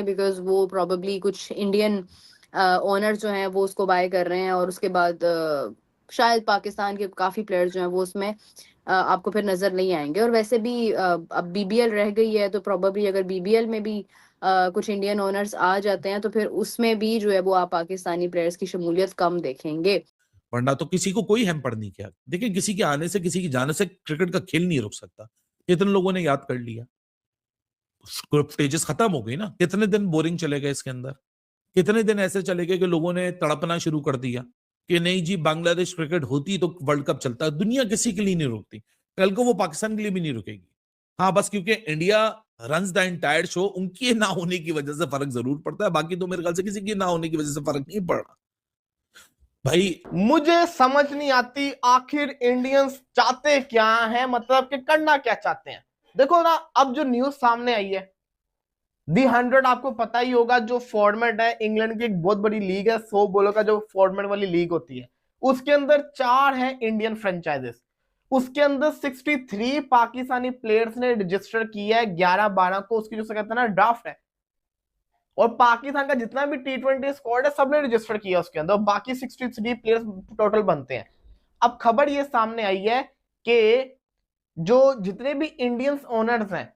Because वो probably कुछ Indian owner जो हैं वो उसको बाय कर रहे हैं, और उसके बाद शायद पाकिस्तान के काफी प्लेयर्स जो हैं वो उसमें आपको फिर नजर नहीं आएंगे। और वैसे भी अब बीबीएल रह गई है, तो प्रोबेबली अगर बीबीएल में भी कुछ इंडियन ओनर्स आ जाते हैं तो फिर उसमें भी जो है वो आप पाकिस्तानी प्लेयर्स की शमूलियत कम देखेंगे। वरना तो किसी को कोई हैम्पर नहीं किया। देखिए, किसी के आने से किसी की जाने से क्रिकेट का खेल नहीं रुक सकता। कितने लोगों ने याद कर लिया, ग्रुप स्टेजेस खत्म हो गई ना। कितने दिन बोरिंग चले गए इसके अंदर, कितने दिन ऐसे चले गए कि लोगों ने तड़पना शुरू कर दिया कि नहीं जी, बांग्लादेश क्रिकेट होती तो वर्ल्ड कप चलता। दुनिया किसी के लिए नहीं रुकती, कल को वो पाकिस्तान के लिए भी नहीं रुकेगी। हाँ, बस क्योंकि India runs the entire show, उनके ना होने की वजह से फर्क जरूर पड़ता है। बाकी तो मेरे ख्याल से किसी की ना होने की वजह से फर्क नहीं पड़ रहा भाई। मुझे समझ नहीं आती आखिर इंडियंस चाहते क्या हैं, मतलब कि करना क्या चाहते हैं। देखो ना, अब जो न्यूज सामने आई है, दी 100 आपको पता ही होगा, जो फॉर्मेट है, इंग्लैंड की एक बहुत बड़ी लीग है, 100 बॉलों का जो फॉर्मेट वाली लीग होती है, उसके अंदर 4 है इंडियन फ्रेंचाइजेस। उसके अंदर 63 पाकिस्तानी प्लेयर्स ने रजिस्टर किया है 11/12 को, उसकी जो कहते हैं ना ड्राफ्ट है। और पाकिस्तान का जितना भी T20 स्क्वाड है सबने रजिस्टर किया उसके अंदर, और बाकी 63 प्लेयर्स टोटल बनते हैं। अब खबर ये सामने आई है कि जो जितने भी इंडियंस ओनर्स हैं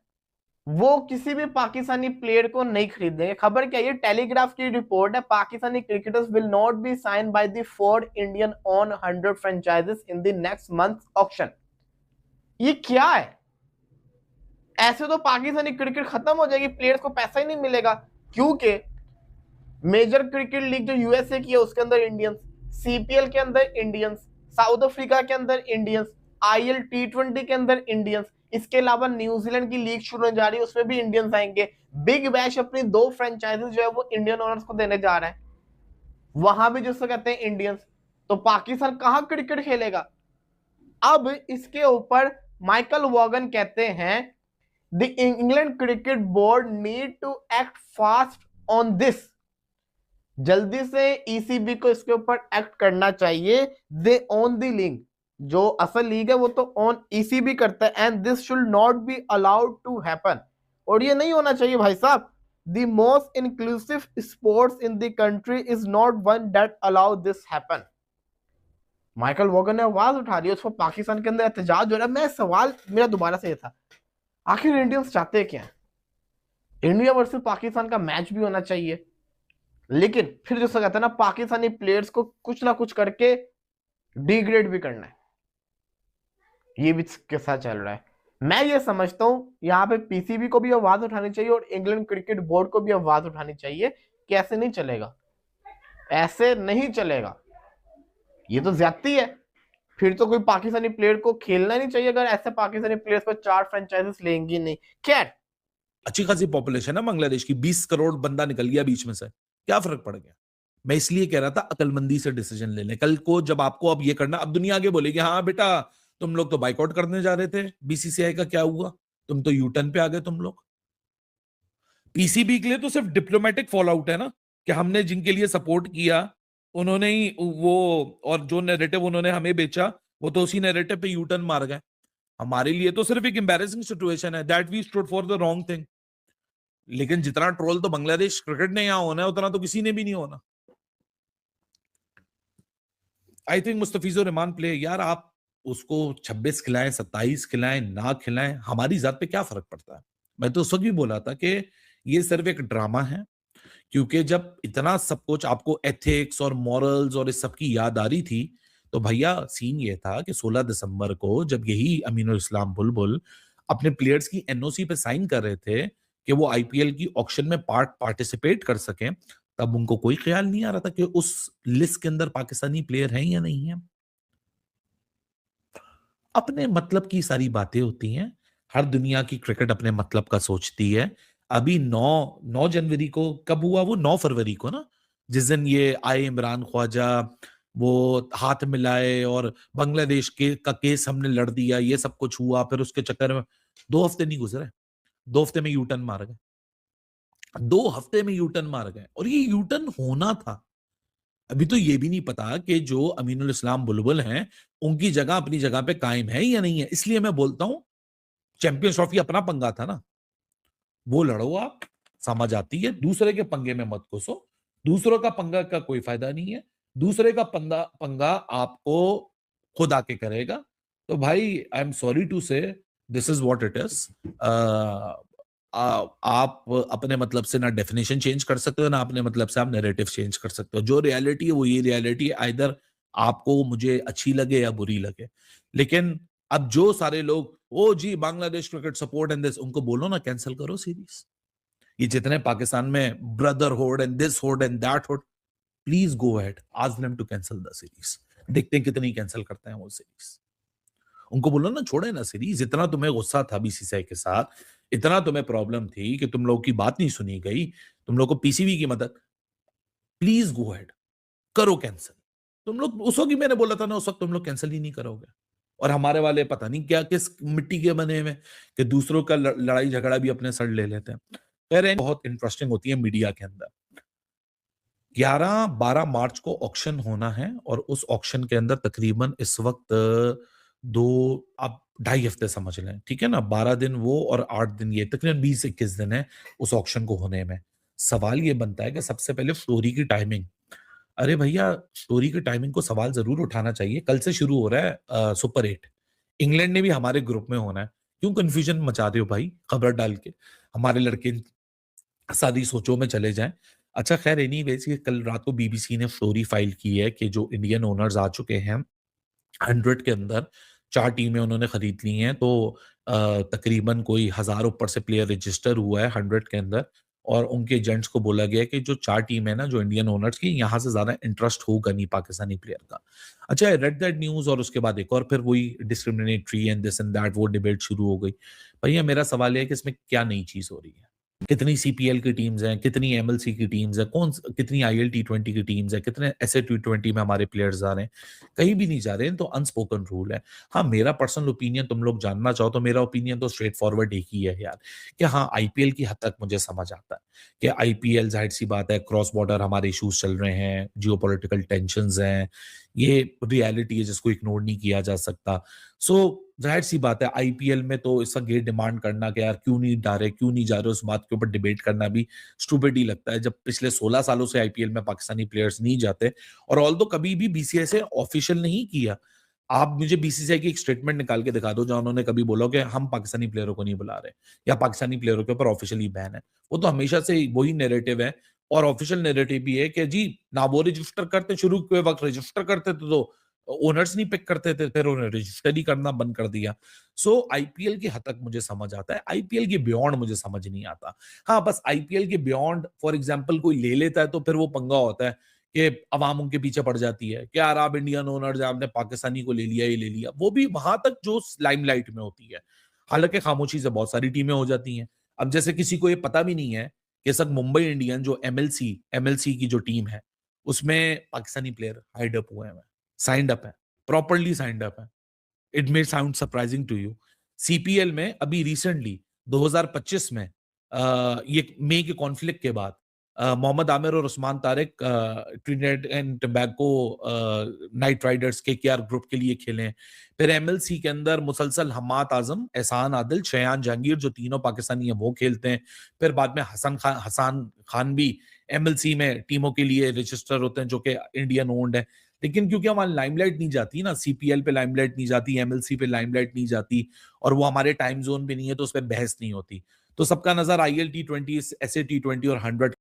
वो किसी भी पाकिस्तानी प्लेयर को नहीं खरीदेंगे। खबर क्या है, टेलीग्राफ की रिपोर्ट है, Pakistani cricketers will not be sign by the 4 Indian on 100 franchises in the next month auction. ये क्या है? ऐसे तो पाकिस्तानी क्रिकेट खत्म हो जाएगी, प्लेयर्स को पैसा ही नहीं मिलेगा, क्योंकि मेजर क्रिकेट लीग जो यूएसए की है उसके अंदर इंडियंस, सीपीएल के अंदर इंडियंस, साउथ अफ्रीका के अंदर इंडियंस, आईएल T20 के अंदर इंडियंस, इसके अलावा न्यूजीलैंड की लीग शुरू होने जा रही है उसमें भी इंडियंस आएंगे। बिग बैश अपनी 2 फ्रेंचाइजेस जो है वो इंडियन ओनर्स को देने जा रहा है, वहां भी जिसको कहते हैं इंडियंस। तो पाकिस्तान कहां क्रिकेट खेलेगा? अब इसके ऊपर माइकल वॉगन कहते हैं the England cricket board need to act fast on this. जल्दी से ईसीबी को इसके ऊपर एक्ट करना चाहिए। दे ओन द लीग, जो असल लीग है वो तो ऑन ईसीबी करता है, and this should not be allowed to happen. और ये नहीं होना चाहिए भाई साहब। The most inclusive sports in the country is not one that allow this happen. Michael Vaughan ने आवाज उठा दी, उसको पाकिस्तान के अंदर एहतजाज हो रहा है। मैं सवाल मेरा दोबारा से ये था, आखिर इंडियंस चाहते क्या है? इंडिया वर्सेस पाकिस्तान का मैच भी होना चाहिए, लेकिन फिर जैसा कहते हैं ना, पाकिस्तानी प्लेयर्स को कुछ ना कुछ करके डिग्रेड भी करना है, ये भी किस्सा चल रहा है। मैं ये समझता हूं यहाँ पे पीसीबी को भी आवाज उठानी चाहिए और इंग्लैंड क्रिकेट बोर्ड को भी आवाज उठानी चाहिए कि ऐसे नहीं चलेगा, ऐसे नहीं चलेगा, ये तो ज्यादती है। फिर तो कोई पाकिस्तानी प्लेयर को खेलना नहीं चाहिए अगर ऐसे पाकिस्तानी प्लेयर्स को 4 फ्रेंचाइजेस लेंगी नहीं। खैर, अच्छी खासी पॉपुलेशन है बांग्लादेश की, 20 करोड़ बंदा निकल गया बीच में से, क्या फर्क पड़ गया? मैं इसलिए कह रहा था अकलमंदी से डिसीजन ले लें। कल को जब आपको अब ये करना, अब दुनिया आगे बोलेगी हाँ बेटा तुम लोग तो बाइकआउट करने जा रहे थे, बीसीसीआई का क्या हुआ, तुम तो यूटर्न पे आ गए तुम लोग। पीसीबी के लिए तो सिर्फ डिप्लोमेटिक फॉल आउट है ना, कि हमने जिनके लिए सपोर्ट किया उन्होंने ही वो, और जो नैरेटिव उन्होंने हमें बेचा वो तो उसी नैरेटिव पे यूटर्न मार गए। हमारे लिए तो सिर्फ एक एम्बैरेसिंग सिचुएशन है that we stood for the wrong thing. लेकिन जितना ट्रोल तो बांग्लादेश क्रिकेट ने यहां होना है उतना तो किसी ने भी नहीं होना। I think Mustafizur Rahman play, यार आप उसको 26 खिलाएं 27 खिलाएं ना खिलाएं, हमारी जात पे क्या फर्क पड़ता है। मैं तो उस वक्त भी बोला था कि ये सिर्फ एक ड्रामा है, क्योंकि जब इतना सब कुछ आपको एथिक्स और मॉरल्स और इस सब की याद आ रही थी, तो भैया सीन ये था कि 16 दिसंबर को जब यही अमीनुल इस्लाम बुलबुल अपने प्लेयर्स की एनओसी पे साइन कर रहे थे कि वो आईपीएल की ऑक्शन में पार्टिसिपेट कर सकें, तब उनको कोई ख्याल नहीं आ रहा था कि उस लिस्ट के अंदर पाकिस्तानी प्लेयर हैं या नहीं है। अपने मतलब की सारी बातें होती हैं, हर दुनिया की क्रिकेट अपने मतलब का सोचती है। अभी 9 जनवरी को कब हुआ, वो 9 फरवरी को ना, जिस दिन ये आए इमरान ख्वाजा, वो हाथ मिलाए और बांग्लादेश के का केस हमने लड़ दिया, ये सब कुछ हुआ। फिर उसके चक्कर में 2 हफ्ते नहीं गुजरे, 2 हफ्ते में यूटर्न मार गए, 2 हफ्ते में यूटर्न मार गए, और ये यूटर्न होना था। अभी तो ये भी नहीं पता कि जो अमीनुल इस्लाम बुलबुल हैं उनकी जगह अपनी जगह पे कायम है या नहीं है। इसलिए मैं बोलता हूं चैंपियंस ट्रॉफी अपना पंगा था ना, वो लड़ो आप, समझ आती है। दूसरे के पंगे में मत घुसो, दूसरों का पंगा का कोई फायदा नहीं है, दूसरे का पंगा पंगा आपको खुद आके करेगा। तो भाई आई एम सॉरी टू से this is what it is. आप अपने मतलब से ना डेफिनेशन चेंज कर सकते हो, ना अपने मतलब से आप नैरेटिव चेंज कर सकते हो। जो रियलिटी है वो ये रियलिटी है, आइदर आपको मुझे अच्छी लगे या बुरी लगे। लेकिन अब जो सारे लोग ओ जी Bangladesh cricket support and this, उनको बोलो ना कैंसिल करो सीरीज। ये जितने पाकिस्तान में brotherhood and this hood and that hood, please go ahead, ask them to cancel the series. देखते हैं कितनी कैंसिल करते हैं वो सीरीज। उनको बोलो ना छोड़े ना सीरीज। इतना तुम्हें गुस्सा था बीसीसीआई के साथ, इतना तुम्हें प्रॉब्लम थी कि तुम लोगों की बात नहीं सुनी गई, तुम लोग को पीसीबी की मदद, प्लीज गो अहेड, करो कैंसिल। तुम लोग उस वक्त ही मैंने बोला था ना, उस वक्त तुम लोग कैंसिल ही नहीं करोगे। और हमारे वाले पता नहीं क्या किस मिट्टी के बने हुए कि दूसरों का लड़ाई झगड़ा भी अपने सर ले लेते हैं। खैर बहुत इंटरेस्टिंग होती है मीडिया के अंदर। 11-12 मार्च को ऑक्शन होना है और उस ऑक्शन के अंदर तकरीबन इस वक्त दो, आप 2.5 हफ्ते समझ लें, ठीक है ना। 12 दिन वो और 8 दिन ये, तकरीबन 20-21 दिन है उस ऑक्शन को होने में। सवाल ये बनता है कि सबसे पहले स्टोरी की टाइमिंग। अरे भैया स्टोरी की टाइमिंग को सवाल जरूर उठाना चाहिए। कल से शुरू हो रहा है सुपर 8, इंग्लैंड ने भी हमारे ग्रुप में होना है। क्यों कंफ्यूजन मचा रहे हो भाई खबर डाल के, हमारे लड़के सादी सोचों में चले जाएं। अच्छा खैर एनीवेज, ये कल रात को बीबीसी ने स्टोरी फाइल की है कि जो इंडियन ओनर्स आ चुके हैं 100 के अंदर 4 टीमें उन्होंने खरीद ली हैं। तो तकरीबन कोई 1000 ऊपर से प्लेयर रजिस्टर हुआ है 100 के अंदर। और उनके एजेंट्स को बोला गया है कि जो 4 टीम है ना जो इंडियन ओनर्स की, यहाँ से ज्यादा इंटरेस्ट होगा नहीं पाकिस्तानी प्लेयर का। अच्छा आई रेड दैट न्यूज और उसके बाद एक और फिर वही discriminatory and this and that वो डिबेट शुरू हो गई। भैया मेरा सवाल है कि इसमें क्या नई चीज हो रही है? कितनी सीपीएल की टीम्स हैं, कितनी एमएलसी की टीम्स हैं, कितनी आईएल टी20 की टीम्स हैं, कितने ऐसे टी20 में हमारे प्लेयर्स जा रहे हैं? कहीं भी नहीं जा रहे हैं। तो अनस्पोकन रूल है। हाँ मेरा पर्सनल ओपिनियन तुम लोग जानना चाहो तो मेरा ओपिनियन तो स्ट्रेट फॉरवर्ड एक ही है यार, कि हाँ आईपीएल की हद तक मुझे समझ आता है कि आईपीएल जाहिर सी बात है क्रॉस बॉर्डर हमारे इश्यूज चल रहे हैं, जियोपॉलिटिकल टेंशंस हैं, ये रियलिटी है जिसको इग्नोर नहीं किया जा सकता। सो जाहिर सी बात है आईपीएल में तो इस वक्त ये डिमांड करना कि यार क्यों नहीं जा रहे, क्यों नहीं जा रहे, उस बात के ऊपर डिबेट करना भी स्टूपिड ही लगता है, जब पिछले 16 सालों से आईपीएल में पाकिस्तानी प्लेयर्स नहीं जाते। और ऑल्दो कभी भी बीसीसीआई से ऑफिशियल नहीं किया। आप मुझे बीसीसीआई की एक स्टेटमेंट निकाल के दिखा दो जहां उन्होंने कभी बोला कि हम पाकिस्तानी प्लेयरों को नहीं बुला रहे या पाकिस्तानी प्लेयरों के ऊपर ऑफिशियली बैन है। वो तो हमेशा से वही नैरेटिव है और ऑफिशियल नैरेटिव भी है कि जी ना वो रजिस्टर करते, शुरू के वक्त रजिस्टर करते थे तो ओनर्स नहीं पिक करते थे, फिर उन्होंने रजिस्टर ही करना बंद कर दिया। सो आईपीएल की हद तक मुझे समझ आता है, आईपीएल के बियॉन्ड मुझे समझ नहीं आता। हाँ बस आईपीएल के बियॉन्ड फॉर एग्जांपल कोई ले लेता है तो फिर वो पंगा होता है कि अवाम उनके पीछे पड़ जाती है कि यार आप इंडियन ओनर्स आपने पाकिस्तानी को ले लिया, ये ले लिया। वो भी वहां तक जो लाइमलाइट में होती है, हालांकि खामोशी से बहुत सारी टीमें हो जाती हैं। अब जैसे किसी को ये पता भी नहीं है कि सब मुंबई इंडियन जो एमएलसी की जो टीम है उसमें पाकिस्तानी प्लेयर हाइड अप हुए हैं, साइंड अप है, प्रॉपरली साइंड अप है। It may sound surprising to you. CPL में अभी रिसेंटली 2025 में ये मई के कॉन्फ्लिक्ट के बाद मोहम्मद आमिर और Usman Tariq Trinidad and Tobago night Riders KKR group के लिए खेले हैं। फिर एमएलसी के अंदर मुसलसल हम्माद आजम, एहसान आदिल, शयान जहांगीर जो तीनों पाकिस्तानी हैं वो खेलते हैं। फिर बाद में हसन खान भी एमएलसी में टीमों के लिए रजिस्टर होते हैं जो कि इंडियन ओन्ड है। लेकिन क्योंकि हमारी लाइमलाइट नहीं जाती ना, सीपीएल पे लाइमलाइट नहीं जाती, एमएलसी पे लाइमलाइट नहीं जाती और वो हमारे टाइम जोन पे नहीं है तो उस पर बहस नहीं होती। तो सबका नजर आईएल टी20, ऐसे टी20 और 100